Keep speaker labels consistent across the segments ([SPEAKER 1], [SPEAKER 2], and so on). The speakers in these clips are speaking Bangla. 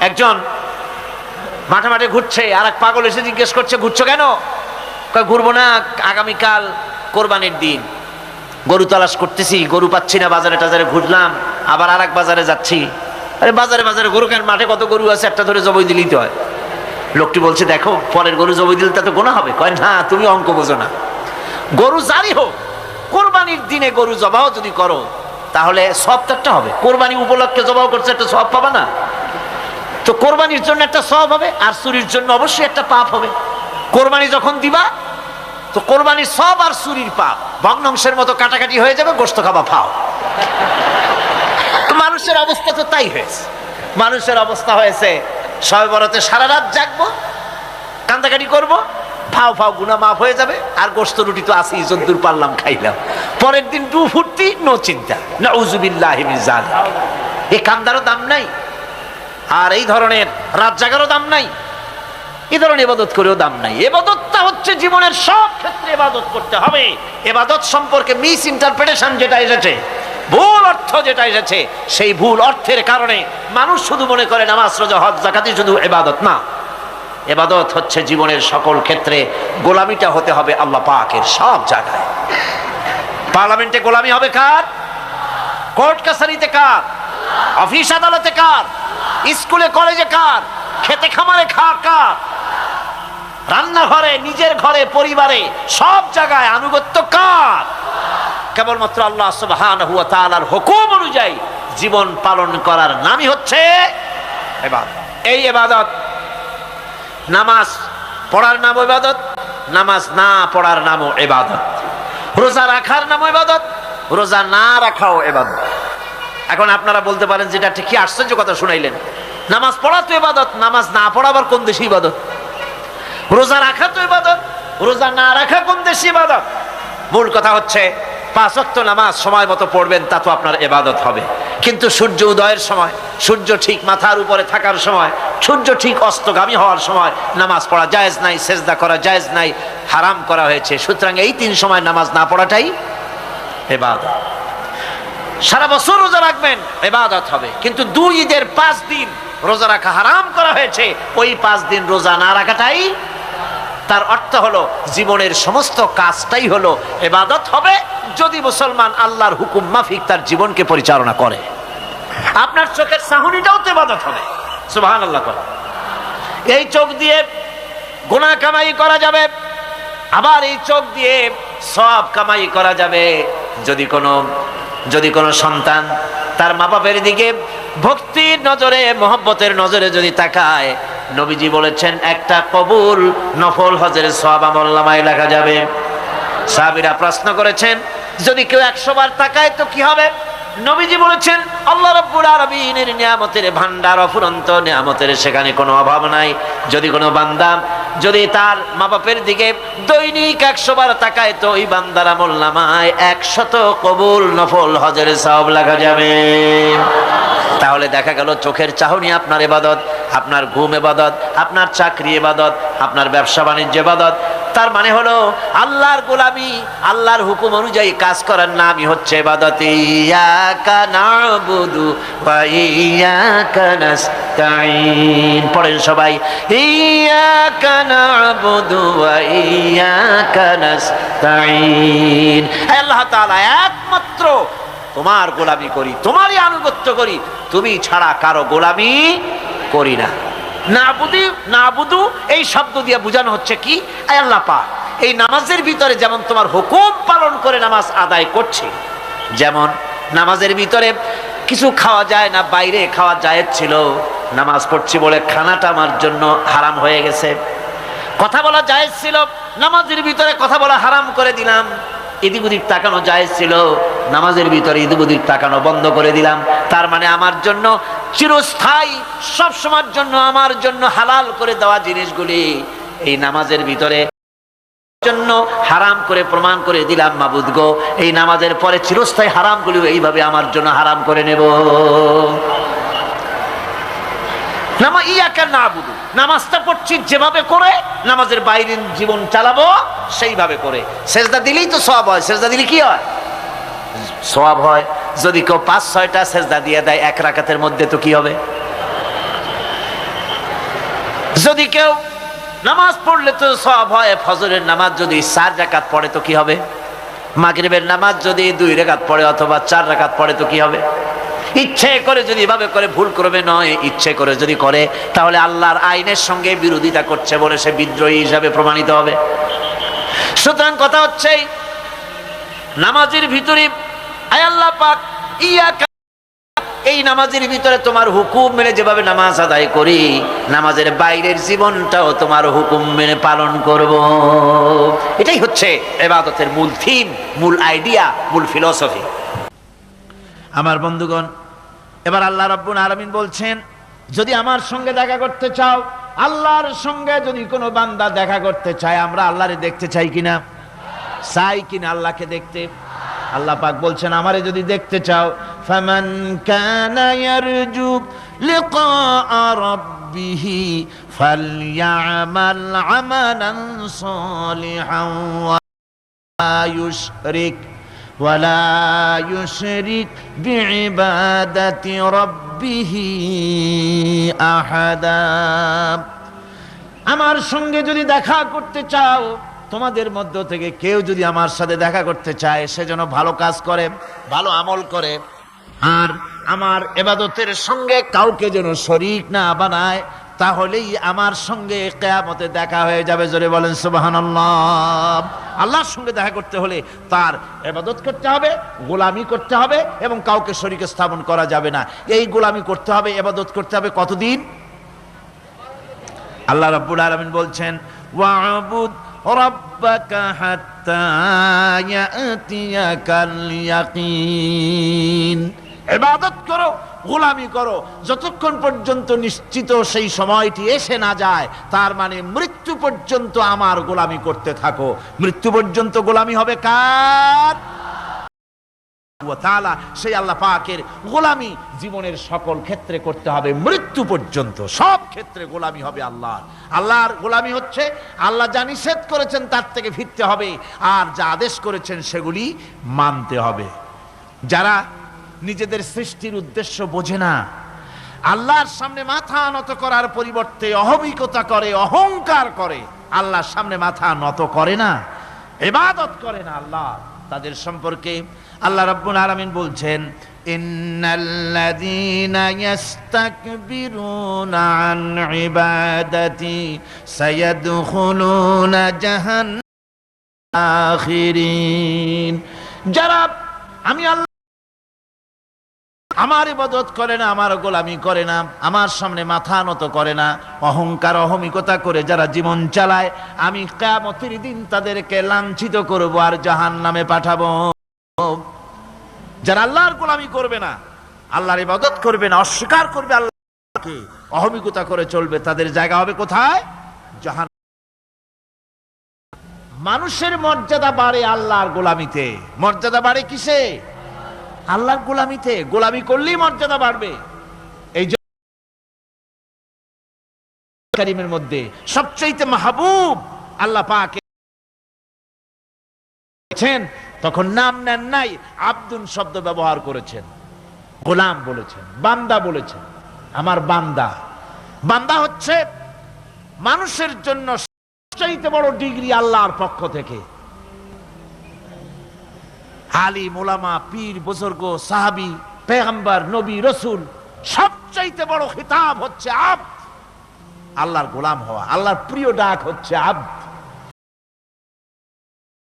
[SPEAKER 1] একজন মাঠে মাঠে ঘুরছে, আর এক পাগল এসে জিজ্ঞেস করছে, ঘুরছো কেন? ঘুরবো না, আগামীকাল কোরবানির দিন, গরু তালাশ করতেছি, গরু পাচ্ছি না, বাজারে টাজারে ঘুরলাম, আবার আর এক বাজারে যাচ্ছি। আরে বাজারে বাজারে গরু কেন? মাঠে কত গরু আছে, একটা ধরে জবাই দিলেই তো হয়। লোকটি বলছে, দেখো পরের গরু জবাই দিলে তা তো গোনা হবে। কয় না, তুমি অঙ্ক বোঝো না। গরু জারি হোক, কোরবানির দিনে গরু জবাও যদি করো তাহলে সওয়াব তো একটা হবে। কোরবানি উপলক্ষে জবাও করছে, একটা সওয়াব পাবা না? তো কোরবানির জন্য একটা সওয়াব হবে, আর চুরির জন্য অবশ্যই একটা পাপ হবে। কোরবানি যখন দিবা তো কোরবানির সওয়াব আর চুরির পাপ ভগ্নাংশের মতো কাটাকাটি হয়ে যাবে, গোশত খাবা ফাও। তো মানুষের অবস্থা তো তাই হয়েছে। মানুষের অবস্থা হয়েছে শবে বরাতে সারা রাত জাগবো, কান্দাকাটি করবো, ফাও ফাও গুনাহ মাফ হয়ে যাবে, আর গোশত রুটি তো আসি, যদ্দূর পারলাম খাইলাম। পরের দিন টু ফুর্তি, নো চিন্তা। নাউযুবিল্লাহি মিন যালিক। এই কান্দারও দাম নাই, আর এই ধরনের রাত জাগারও দাম নাই, এই ধরনের ইবাদত করেও দাম নাই। ইবাদতটা হচ্ছে জীবনের সব ক্ষেত্রে ইবাদত করতে হবে। ইবাদত সম্পর্কে মিস ইন্টারপ্রিটেশন যেটা এসেছে, ভুল অর্থ যেটা এসেছে, সেই ভুল অর্থের কারণে মানুষ শুধু মনে করে নামাজ রোজা হজ যাকাতই শুধু ইবাদত না। ইবাদত হচ্ছে জীবনের সকল ক্ষেত্রে গোলামিটা হতে হবে আল্লাহ পাকের সব জায়গায়। পার্লামেন্টে গোলামি হবে কার? কোর্ট কাছারিতে কার? অফিস আদালতে কার? স্কুলে কলেজে কার? খেতে খামারে কার? রান্নাঘরে, নিজের ঘরে, পরিবারে, সব জায়গায় আনুগত্য কার? কেবলমাত্র আল্লাহ সুবহানাহু ওয়া তাআলার হুকুম অনুযায়ী জীবন পালন করার নামই হচ্ছে ইবাদত। এই ইবাদত, নামাজ পড়ার নাম ইবাদত, নামাজ না পড়ার নামও ইবাদত। রোজা রাখার নামও ইবাদত, রোজা না রাখাও ইবাদত। এখন আপনারা বলতে পারেন, যেটা ঠিক কি আশ্চর্য কথা শুনাইলেন, নামাজ পড়া তো ইবাদত, নামাজ না পড়া আবার কোন দেশে ইবাদত? রোজা রাখা তো ইবাদত, রোজা না রাখা কোন দেশে ইবাদত? মূল কথা হচ্ছে 5 ওয়াক্ত নামাজ সময় মতো পড়বেন, তা তো আপনার ইবাদত হবে। কিন্তু সূর্য উদয়ের সময়, সূর্য ঠিক মাথার উপরে থাকার সময়, সূর্য ঠিক অস্তগামী হওয়ার সময় নামাজ পড়া জায়েজ নাই, সেজদা করা জায়েজ নাই, হারাম করা হয়েছে। সুতরাং এই 3 সময় নামাজ না পড়াটাই ইবাদত। সারা বছর রোজা রাখবেন, ইবাদত হবে। কিন্তু 2 ঈদের 5 দিন রোজা রাখা হারাম করা হয়েছে, ওই 5 দিন রোজা না রাখাটাই, তার অর্থ হলো জীবনের সমস্ত কাজটাই হলো ইবাদত হবে, যদি মুসলমান আল্লাহর হুকুম মাফিক তার জীবনকে পরিচালনা করে। আপনার চোখের চাহনিটাও তো ইবাদত হবে। সুবহানাল্লাহ। এই চোখ দিয়ে গুনাহ কামাই করা যাবে, আবার এই চোখ দিয়ে সওয়াব কামাই করা যাবে। যদি কোনো সন্তান তার মা বাপের দিকে ভক্তির নজরে, মহব্বতের নজরে যদি তাকায়, নবীজি বলেছেন একটা কবুল নফল হজের সওয়াব আমলনামায় লেখা যাবে। সাহাবীরা প্রশ্ন করেছেন, যদি কেউ 100 বার তাকায় তো কি হবে? নবীজি বলেছেন, আল্লাহ রাব্বুল আলামিনের নিয়ামতের ভান্ডার অফুরন্ত নিয়ামতের, সেখানে কোনো অভাব নাই। যদি কোনো বান্দা যদি তার মা বাপের দিকে দৈনিক 100 বার তাকায় তো ওই বান্দার আমলনামায় 100 কবুল নফল হজের সওয়াব লেখা যাবে। তাহলে দেখা গেল চোখের চাহনি আপনার ইবাদত, আপনার ঘুম ইবাদত, আপনার চাকরি ইবাদত, আপনার ব্যবসা বাণিজ্য ইবাদত। তার মানে হলো আল্লাহর গোলামি, আল্লাহর হুকুম অনুযায়ী কাজ করার নামই হচ্ছে ইবাদত। ইয়াকা না'বুদু ওয়া ইয়াকা নাস্তাঈন। পড়েন সবাই, ইয়াকা না'বুদু ওয়া ইয়াকা নাস্তাঈন। আল্লাহ তাআলা একমাত্র তোমার গোলামি করি, তোমারই আনুগত্য করি, তুমি ছাড়া কারো গোলামি করি না। নাবুদু এই শব্দ দিয়ে বোঝানো হচ্ছে কি, আল্লাহ পাক এই নামাজের ভিতরে যেমন তোমার হুকুম পালন করে নামাজ আদায় করছে, যেমন নামাজের ভিতরে কিছু খাওয়া যায় না, বাইরে খাওয়া জায়েজ ছিল, নামাজ পড়ছি বলে খানাটা আমার জন্য হারাম হয়ে গেছে। কথা বলা জায়েজ ছিল, নামাজের ভিতরে কথা বলা হারাম করে দিলাম। এদিক ওদিক তাকানো জায়েজ ছিল, নামাজের ভিতরে এদিক ওদিক তাকানো বন্ধ করে দিলাম। তার মানে আমার জন্য চিরস্থায়ী, সব সময়ের জন্য আমার জন্য হালাল করে দেওয়া জিনিসগুলি এই নামাজের ভিতরে জন্য হারাম করে প্রমাণ করে দিলাম। মাবুদ গো, এই নামাজের পরে চিরস্থায়ী হারামগুলি এইভাবে আমার জন্য হারাম করে নেব। ইয়াকা না'বুদু, নামাজটা পড়ছি যেভাবে করে, নামাজের বাইরের জীবন চালাবো সেইভাবে করে। সেজদা দিলেই তো সওয়াব হয়। সেজদা দিলে কি হয়? সওয়াব হয়। যদি কেউ 5-6টা সেজদা দিয়ে দেয় 1 রাকাতের মধ্যে তো কি হবে? যদি কেউ নামাজ পড়লে তো সওয়াব হয়, ফজরের নামাজ যদি 4 রাকাত পড়ে তো কি হবে? মাগরিবের নামাজ যদি 2 রাকাত পড়ে অথবা 4 রাকাত পড়ে তো কি হবে? ইচ্ছে করে যদি এভাবে করে, ভুল করবে নয়, ইচ্ছে করে যদি করে তাহলে আল্লাহর আইনের সঙ্গে বিরোধিতা করছে বলে সে বিদ্রোহী হিসাবে প্রমাণিত হবে। সুতরাং কথা হচ্ছে নামাজের ভিতরে আয় আল্লাহ পাক ইয়াকা, এই নামাজের ভিতরে তোমার হুকুম মেনে যেভাবে নামাজ আদায় করি, নামাজের বাইরের জীবনটাও তোমার হুকুম মেনে পালন করব। এটাই হচ্ছে ইবাদতের মূল থিম, মূল আইডিয়া, মূল ফিলসফি। আমার বন্ধুগণ, এবার আল্লাহ রাব্বুল আলামিন বলছেন, যদি আমার সঙ্গে দেখা করতে চাও, আল্লাহর সঙ্গে যদি কোনো বান্দা দেখা করতে চায়, আমরা আল্লাহরে দেখতে চাই কিনা? চাই কিনা আল্লাহকে দেখতে? আল্লাহ পাক বলছেন, আমারে যদি দেখতে চাও, ফামান কানা ইয়ারজু লিকা রাব্বিহি ফালইআমাল আমালান সালিহান ওয়ালা ইউশরিক বিইবাদাতি রাব্বিহি আহাদা। আমার সঙ্গে যদি দেখা করতে চাও, তোমাদের মধ্য থেকে কেউ যদি আমার সাথে দেখা করতে চায়, সে যেন ভালো কাজ করে, ভালো আমল করে, আর আমার ইবাদতের সঙ্গে কাউকে যেন শরীক না বানায়, তাহলেই আমার সঙ্গে কিয়ামতে দেখা হয়ে যাবে। জোরে বলেন সুবহানাল্লাহ। আল্লাহর সঙ্গে দেখা করতে হলে তার ইবাদত করতে হবে, গোলামি করতে হবে, এবং কাউকে শরীক স্থাপন করা যাবে না। এই গোলামি করতে হবে, ইবাদত করতে হবে কতদিন? আল্লাহ রাব্বুল আলামিন বলছেন, ওয়া'বুদ রাব্বাকা হাত্তা ইয়াতিয়াকাল ইয়াকিন। ইবাদত করো, গোলামি করো, যতক্ষণ পর্যন্ত নিশ্চিত সেই সময়টি এসে না যায়, তার মানে মৃত্যু পর্যন্ত আমার গোলামি করতে থাকো। মৃত্যু পর্যন্ত গোলামি হবে কার? সেই আল্লাহ পাকের গোলামি জীবনের সকল ক্ষেত্রে করতে হবে, মৃত্যু পর্যন্ত সব ক্ষেত্রে গোলামি হবে আল্লাহর। আল্লাহর গোলামি হচ্ছে আল্লাহ যা নিষেধ করেছেন তার থেকে ফিরতে হবে, আর যা আদেশ করেছেন সেগুলি মানতে হবে। যারা নিজেদের সৃষ্টির উদ্দেশ্য বোঝে না, আল্লাহর সামনে মাথা নত করার পরিবর্তে অহমিকতা করে, অহংকার করে, আল্লাহর সামনে মাথা নত করে না, ইবাদত করে না আল্লাহ, তাদের সম্পর্কে আল্লাহ রাব্বুল আলামিন বলছেন, ইন্নাল্লাযীনা ইস্তাকবিরুনা আন ইবাদাতি সায়াদখুলুনা জাহান্নাম আখিরিন। যারা আমি আল্লাহ আমার ইবাদত করে না, আমার গোলামি করে না, আমার সামনে মাথা নত করে না, অহংকার অহমিকতা করে যারা জীবন চালায়, আমি কিয়ামতের দিন তাদেরকে লাঞ্ছিত করব আর জাহান্নামে পাঠাবো। যারা আল্লাহর গোলামি করবে না, আল্লাহর ইবাদত করবে না, অস্বীকার করবে আল্লাহকে, অহমিকতা করে চলবে, তাদের জায়গা হবে কোথায়? জাহান্নাম। মানুষের মর্যাদা বাড়ে আল্লাহর গোলামিতে। মর্যাদা বাড়ে কিসে? আল্লাহর গোলামিতে। গোলামি করলেই মর্যাদা বাড়বে। এই কারীমের মধ্যে সবচেয়ে মাহবুব আল্লাহ পাক তখন নাম নেন নাই, আব্দুন শব্দ ব্যবহার করেছেন, গোলাম বলেছেন, বান্দা বলেছেন। আমার বান্দা। বান্দা হচ্ছে মানুষের জন্য সবচেয়ে বড় ডিগ্রি আল্লাহর পক্ষ থেকে। আলিম, ওলামা, পীর, বুজুর্গ, সাহাবী, পেগম্বর, নবী, রসুল, সবচাইতে বড় খিতাব হচ্ছে আব্দ। আল্লাহর গোলাম হওয়া, আল্লাহর প্রিয় ডাক হচ্ছে আব্দ।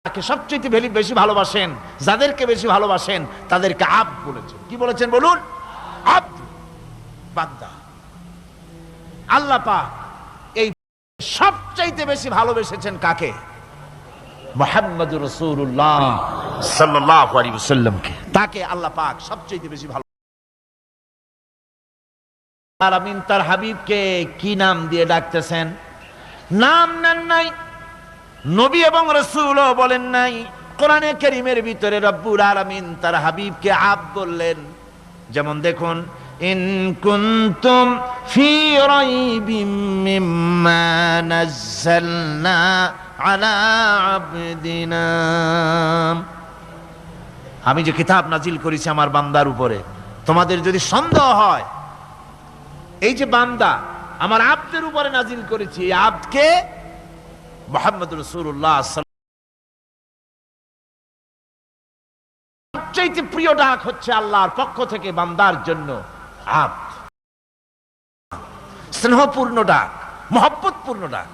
[SPEAKER 1] তাকে সবচেয়ে বেশি ভালোবাসেন, যাদেরকে বেশি ভালোবাসেন তাদেরকে আব্দ বলেছেন। কি বলেছেন বলুন? আব্দ, বান্দা। আল্লাহ পাক এই সবচাইতে বেশি ভালোবেসেছেন কাকে? মুহাম্মদুর রাসূলুল্লাহ সাল্লাল্লাহু আলাইহি ওয়াসাল্লামকে। তাকে আল্লাহ পাক সবচেয়ে বেশি ভালো। আলামিন তার হাবিবকে কি নাম দিয়ে ডাকতেছেন? নাম নেন নাই, নবী এবং রাসূলও বলেন নাই। কোরআনে কারীমের ভিতরে রব্বুল আলামিন তার হাবিবকে আব্দ বললেন। যেমন দেখুন, ইন কুনতুম ফি রাইবিম মিম্মা নাযালনা আলা আবদিনা, আমি যে কিতাব নাজিল করেছি আমার বান্দার উপরে, তোমাদের যদি সন্দেহ হয়, এই যে বান্দা, আমার আব্দের উপরে নাজিল করেছি। এই আব্দকে মুহাম্মদ রাসূলুল্লাহ সবচেয়ে প্রিয় ডাক হচ্ছে আল্লাহর পক্ষ থেকে বান্দার জন্য আব্দ, স্নেহপূর্ণ ডাক, মহব্বতপূর্ণ ডাক।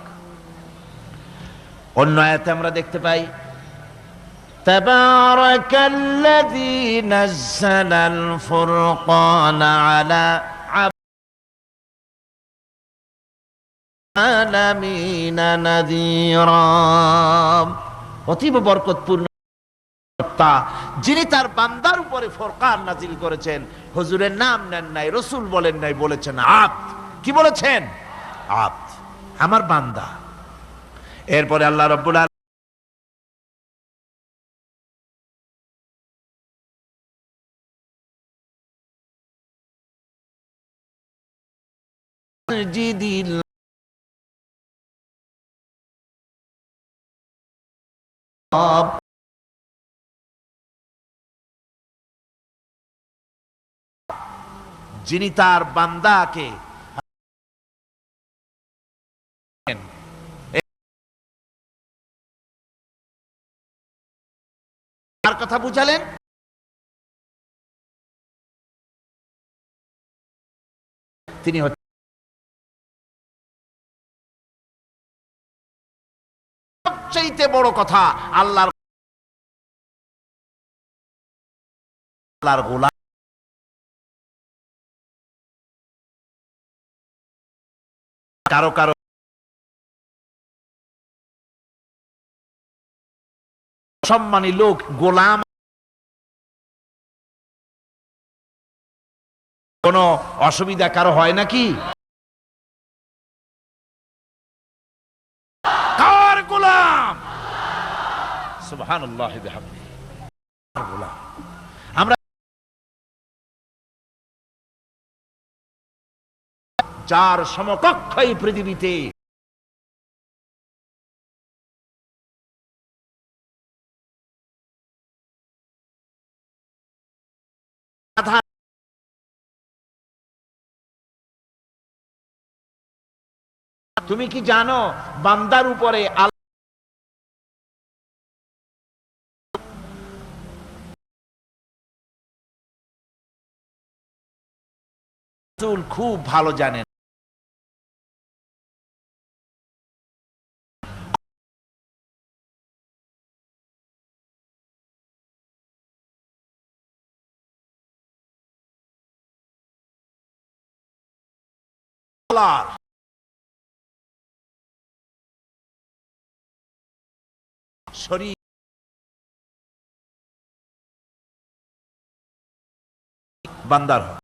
[SPEAKER 1] অন্য আয়াতে আমরা দেখতে পাই তাবারাকাল্লাযী নাযালাল ফুরকানা আলা আলামিনা নাযীরা। অতীব বরকতপূর্ণ যিনি তার বান্দার উপরে ফুরকান নাজিল করেছেন। হুজুরের নাম নেন নাই, রাসূল বলেন নাই, বলেছেন আব্দ। কি বলেছেন? আব্দ, আমার বান্দা। এরপরে আল্লাহ রাব্বুল আলামিন যিনি তার বান্দাকে তার কথা বুঝালেন, তিনি হচ্ছেন সবচেয়ে বড় কথা আল্লাহর গোলাম। কারো কারো সম্মানী লোক গোলাম, কোন অসুবিধা কারো হয় নাকি? কার গোলাম? সুবহানাল্লাহি বিহামদিহি। গোলাম আমরা, যার সমকক্ষ এই পৃথিবীতে তুমি কি জানো বান্দার উপরে রাসূল খুব ভালো জানেন। শরীর বান্দার হয়।